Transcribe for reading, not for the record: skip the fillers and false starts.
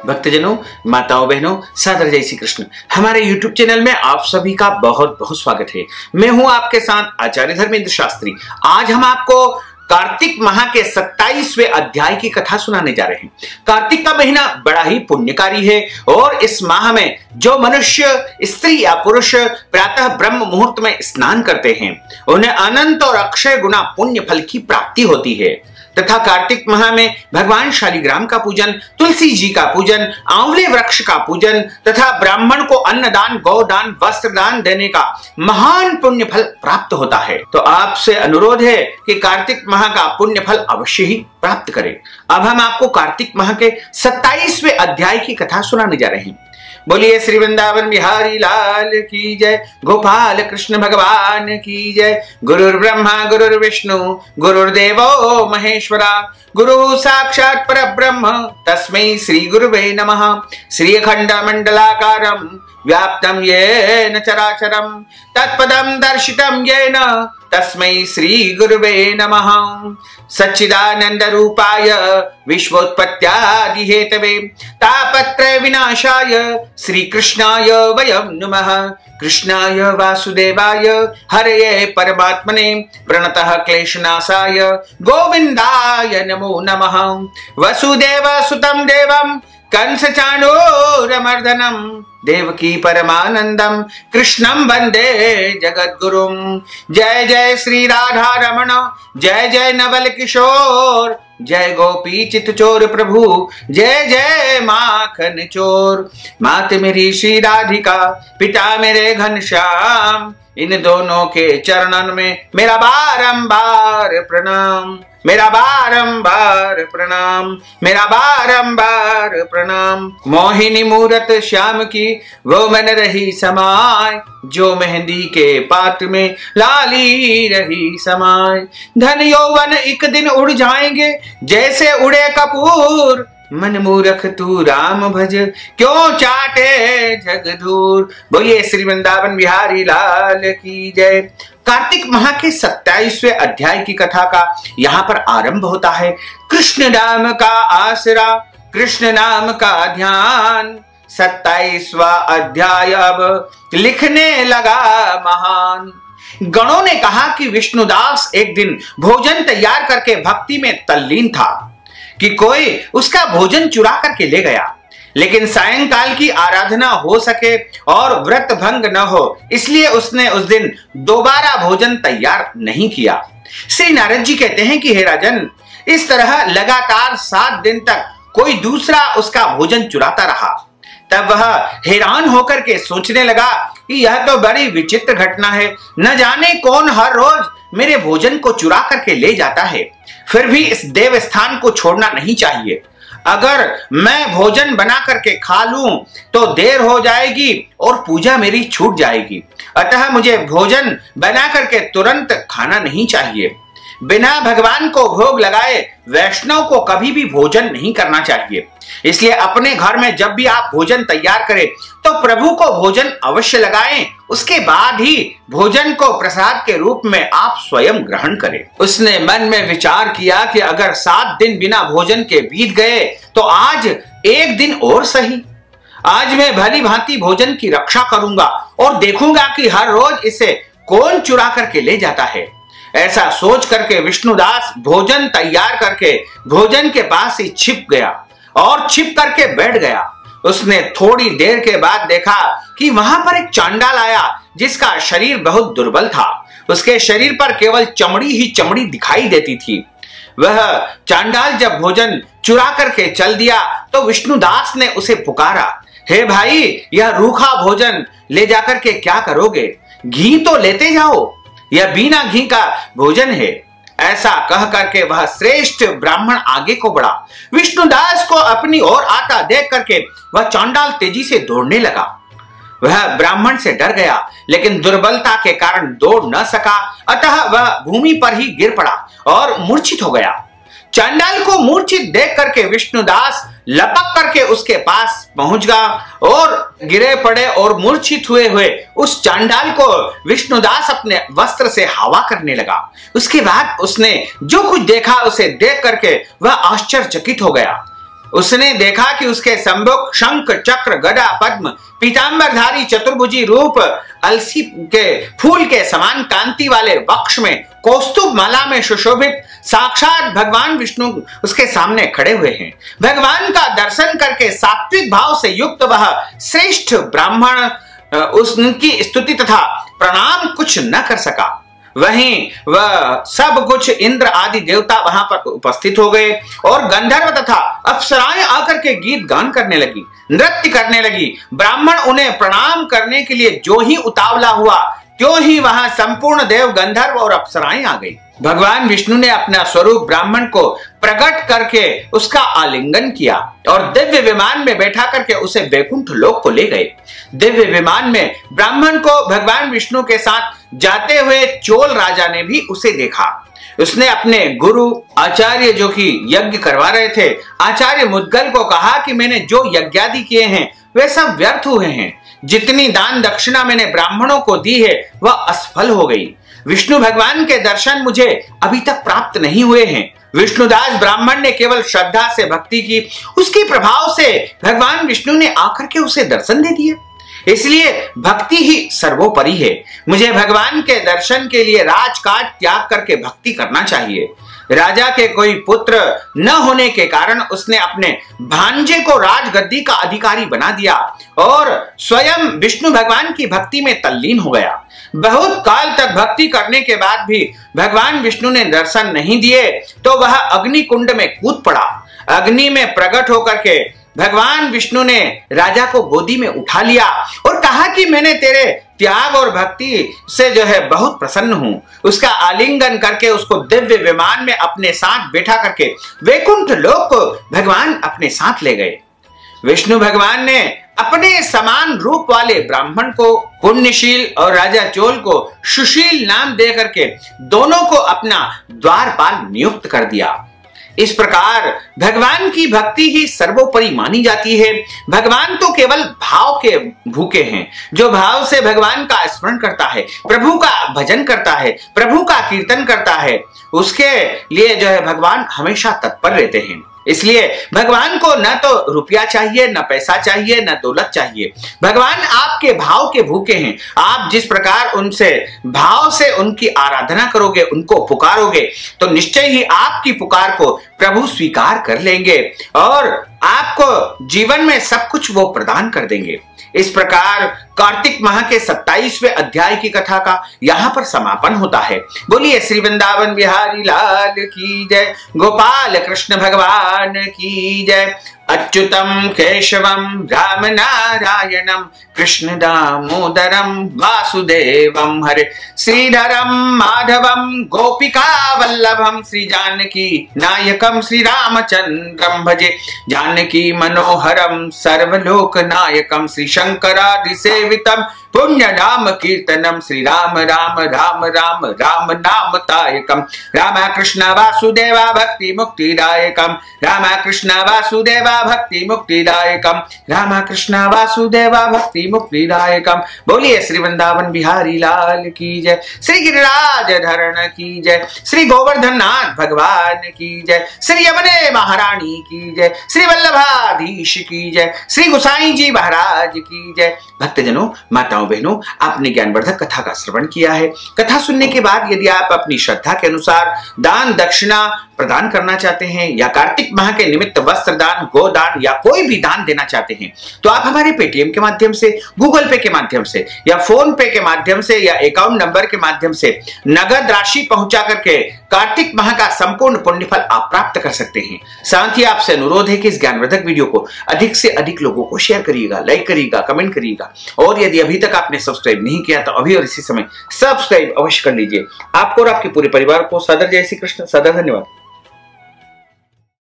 भक्तजनों, माताओं, बहनों, सादर जय श्री कृष्ण। हमारे YouTube चैनल में आप सभी का बहुत बहुत स्वागत है। मैं हूं आपके साथ आचार्य धर्मेंद्र शास्त्री। आज हम आपको कार्तिक माह के 27वें अध्याय की कथा सुनाने जा रहे हैं। कार्तिक का महीना बड़ा ही पुण्यकारी है और इस माह में जो मनुष्य, स्त्री या पुरुष प्रातः ब्रह्म मुहूर्त में स्नान करते हैं उन्हें अनंत और अक्षय गुना पुण्य फल की प्राप्ति होती है। तथा कार्तिक माह में भगवान शालिग्राम का पूजन, तुलसी जी का पूजन, आंवले वृक्ष का पूजन तथा ब्राह्मण को अन्नदान, गौदान, वस्त्र दान देने का महान पुण्य फल प्राप्त होता है। तो आपसे अनुरोध है कि कार्तिक माह का पुण्य फल अवश्य ही प्राप्त करें। अब हम आपको कार्तिक माह के 27वें अध्याय की कथा सुनाने जा रहे हैं। बोलिए श्री वृंदावन बिहारी लाल की जय, गोपाल कृष्ण भगवान की जय। गुरुर् ब्रह्मा गुरुर्विष्णु गुरुर्देवो महेश्वरा, गुरु साक्षात् परब्रह्म तस्मै श्री गुरुवे नमः। श्री अखंड मंडलाकारं व्याप्तं येन चराचरं तत्पदं दर्शितं येन तस्मै श्री गुरुवे नमः। सच्चिदानंद रूपाय विश्वोत्पत्त्यादि हेतवे तापत्रय विनाशाय श्री कृष्णाय वयं नमः। कृष्णाय वासुदेवाय हरये परमात्मने प्रणतः क्लेशनाशाय गोविंदाय नमो नमः। वसुदेव सुतं देवं कंस चाणूरमर्दनम देवकी परमानंदम कृष्णं वंदे जगद्गुरुम। जय जय श्री राधा रमण, जय जय नवल किशोर, जय गोपी चित चोर प्रभु, जय जय माखन चोर। मात मेरी श्री राधिका, पिता मेरे घनश्याम, इन दोनों के चरणन में मेरा बारंबार प्रणाम, मेरा बारंबार प्रणाम, मेरा बारंबार प्रणाम। मोहिनी मूरत श्याम की वो मन रही समाय, जो मेहंदी के पात में लाली रही समाय। धन यौवन एक दिन उड़ जाएंगे जैसे उड़े कपूर, मन मूर्ख तू राम भज क्यों चाटे जग दूर। बोलिए श्री वृंदावन बिहारी लाल की जय। कार्तिक माह के 27वें अध्याय की कथा का यहाँ पर आरंभ होता है। कृष्ण नाम का आसरा, कृष्ण नाम का ध्यान। 27वां अध्याय अब लिखने लगा महान। गणों ने कहा कि विष्णुदास एक दिन भोजन तैयार करके भक्ति में तल्लीन था कि कोई उसका भोजन चुरा करके ले गया, लेकिन सायंकाल की आराधना हो सके और व्रत भंग न हो, इसलिए उसने उस दिन दोबारा भोजन तैयार नहीं किया। श्री नारद जी कहते हैं कि हे राजन, इस तरह लगातार 7 दिन तक कोई दूसरा उसका भोजन चुराता रहा। तब वह हैरान होकर के सोचने लगा कि यह तो बड़ी विचित्र घटना है, न जाने कौन हर रोज मेरे भोजन को चुरा करके ले जाता है। फिर भी इस देव स्थान को छोड़ना नहीं चाहिए। अगर मैं भोजन बना करके खा लूं तो देर हो जाएगी और पूजा मेरी छूट जाएगी। अतः मुझे भोजन बना करके तुरंत खाना नहीं चाहिए। बिना भगवान को भोग लगाए वैष्णव को कभी भी भोजन नहीं करना चाहिए। इसलिए अपने घर में जब भी आप भोजन तैयार करें तो प्रभु को भोजन अवश्य लगाएं, उसके बाद ही भोजन को प्रसाद के रूप में आप स्वयं ग्रहण करें। उसने मन में विचार किया कि अगर 7 दिन बिना भोजन के बीत गए तो आज एक दिन और सही। आज मैं भली भांति भोजन की रक्षा करूंगा और देखूंगा कि हर रोज इसे कौन चुरा करके ले जाता है। ऐसा सोच करके विष्णुदास भोजन तैयार करके भोजन के पास ही छिप गया और छिप करके बैठ गया। उसने थोड़ी देर के बाद देखा कि वहां पर एक चांडाल आया जिसका शरीर बहुत दुर्बल था। उसके शरीर पर केवल चमड़ी ही चमड़ी दिखाई देती थी। वह चांडाल जब भोजन चुरा करके चल दिया तो विष्णुदास ने उसे पुकारा, हे भाई, यह रूखा भोजन ले जाकर के क्या करोगे? घी तो लेते जाओ, यह बिना घी का भोजन है। ऐसा कह करके वह श्रेष्ठ ब्राह्मण आगे को बढ़ा। विष्णुदास को अपनी ओर आता देख करके वह चांडाल तेजी से दौड़ने लगा। वह ब्राह्मण से डर गया, लेकिन दुर्बलता के कारण दौड़ न सका, अतः वह भूमि पर ही गिर पड़ा और मूर्छित हो गया। चांडाल को मूर्छित देख करके विष्णुदास लपक करके उसके पास पहुंच गया और गिरे पड़े और मूर्छित हुए उस चांडाल को विष्णुदास अपने वस्त्र से हवा करने लगा। उसके बाद उसने जो कुछ देखा उसे देख करके वह आश्चर्यचकित हो गया। उसने देखा कि उसके सम्मुख शंख चक्र गदा पद्म पीतांबरधारी चतुर्भुजी रूप अलसी के फूल के समान कांति वाले वक्ष में कौस्तुभ माला में सुशोभित साक्षात भगवान विष्णु उसके सामने खड़े हुए हैं। भगवान का दर्शन करके सात्विक भाव से युक्त वह श्रेष्ठ ब्राह्मण उनकी स्तुति तथा प्रणाम कुछ न कर सका। वहीं वह सब कुछ इंद्र आदि देवता वहां पर उपस्थित हो गए और गंधर्व तथा अप्सराएं आकर के गीत गान करने लगी, नृत्य करने लगी। ब्राह्मण उन्हें प्रणाम करने के लिए जो ही उतावला हुआ त्यों ही वहां संपूर्ण देव गंधर्व और अप्सराएं आ गई। भगवान विष्णु ने अपना स्वरूप ब्राह्मण को प्रकट करके उसका आलिंगन किया और दिव्य विमान में बैठा करके उसे वैकुंठ लोक को ले गए। दिव्य विमान में ब्राह्मण को भगवान विष्णु के साथ जाते हुए चोल राजा ने भी उसे देखा। उसने अपने गुरु आचार्य जो कि यज्ञ करवा रहे थे आचार्य मुद्गल को कहा कि मैंने जो यज्ञादि किए हैं वे सब व्यर्थ हुए हैं। जितनी दान दक्षिणा मैंने ब्राह्मणों को दी है वह असफल हो गई। विष्णु भगवान के दर्शन मुझे अभी तक प्राप्त नहीं हुए हैं। विष्णुदास ब्राह्मण ने केवल श्रद्धा से भक्ति की, उसके प्रभाव से भगवान विष्णु ने आकर के उसे दर्शन दे दिए। इसलिए भक्ति ही सर्वोपरि है। मुझे भगवान के दर्शन के लिए राजकाज त्याग करके भक्ति करना चाहिए। राजा के कोई पुत्र न होने के कारण उसने अपने भांजे को राजगद्दी का अधिकारी बना दिया और स्वयं विष्णु भगवान की भक्ति में तल्लीन हो गया। बहुत काल तक भक्ति करने के बाद भी भगवान विष्णु ने दर्शन नहीं दिए तो वह अग्नि कुंड में कूद पड़ा। अग्नि में प्रकट होकर के भगवान विष्णु ने राजा को गोदी में उठा लिया और कहा कि मैंने तेरे त्याग और भक्ति से जो है बहुत प्रसन्न हूं। उसका आलिंगन करके उसको दिव्य विमान में अपने साथ बैठा करके वैकुंठ लोक को भगवान अपने साथ ले गए। विष्णु भगवान ने अपने समान रूप वाले ब्राह्मण को पुण्यशील और राजा चोल को सुशील नाम दे करके दोनों को अपना द्वारपाल नियुक्त कर दिया। इस प्रकार भगवान की भक्ति ही सर्वोपरि मानी जाती है। भगवान तो केवल भाव के भूखे हैं। जो भाव से भगवान का स्मरण करता है, प्रभु का भजन करता है, प्रभु का कीर्तन करता है, उसके लिए जो है भगवान हमेशा तत्पर रहते हैं। इसलिए भगवान को न तो रुपया चाहिए, न पैसा चाहिए, न दौलत चाहिए। भगवान आपके भाव के भूखे हैं। आप जिस प्रकार उनसे भाव से उनकी आराधना करोगे, उनको पुकारोगे, तो निश्चय ही आपकी पुकार को प्रभु स्वीकार कर लेंगे और आपको जीवन में सब कुछ वो प्रदान कर देंगे। इस प्रकार कार्तिक माह के 27वें अध्याय की कथा का यहाँ पर समापन होता है। बोलिए श्री वृंदावन बिहारी लाल की जय, गोपाल कृष्ण भगवान की जय। अच्युतम केशवम राम नारायणम कृष्ण दामोदरम वासुदेवम हरे, श्रीधरम माधवम गोपिका वल्लभम, श्री जानकी नायकम श्री रामचंद्रम भजे, जानकी मनोहरम सर्वलोक नायकम श्री शंकरादि सेवितम, पुण्य नाम कीर्तनम श्री राम राम राम राम राम नाम तायकम, राम कृष्ण वासुदेवा भक्ति मुक्तिदायकम, राम कृष्ण वासुदेवा भक्ति मुक्तिदायकम, राम कृष्ण वासुदेवा भक्ति मुक्तिदायकम। बोलिए श्री वृंदावन बिहारी लाल की जय, श्री गिरिराज धरण की जय, श्री गोवर्धन नाथ भगवान की जय, श्री यमुने महारानी की जय, श्री वल्लभाधीश की जय, श्री गुसाई जी महाराज की जय। भक्तजनों, माताओं बहनों, आपने ज्ञानवर्धक कथा का श्रवण किया है। कथा सुनने के बाद यदि आप अपनी श्रद्धा के अनुसार दान दक्षिणा प्रदान करना चाहते हैं या कार्तिक माह के निमित्त वस्त्र दान, गोदान या कोई भी दान देना चाहते हैं तो आप हमारे पेटीएम के माध्यम से, गूगल पे के माध्यम से या फोन पे के माध्यम से या अकाउंट नंबर के माध्यम से नगद राशि पहुंचा करके कार्तिक माह का संपूर्ण पुण्यफल आप प्राप्त कर सकते हैं। साथ ही आपसे अनुरोध है कि इस ज्ञानवर्धक वीडियो को अधिक से अधिक लोगों को शेयर करिएगा, लाइक करिएगा, कमेंट करिएगा और यदि अभी तक आपने सब्सक्राइब नहीं किया तो अभी और इसी समय सब्सक्राइब अवश्य कर लीजिए। आपको और आपके पूरे परिवार को सादर जय श्री कृष्ण, सादर धन्यवाद।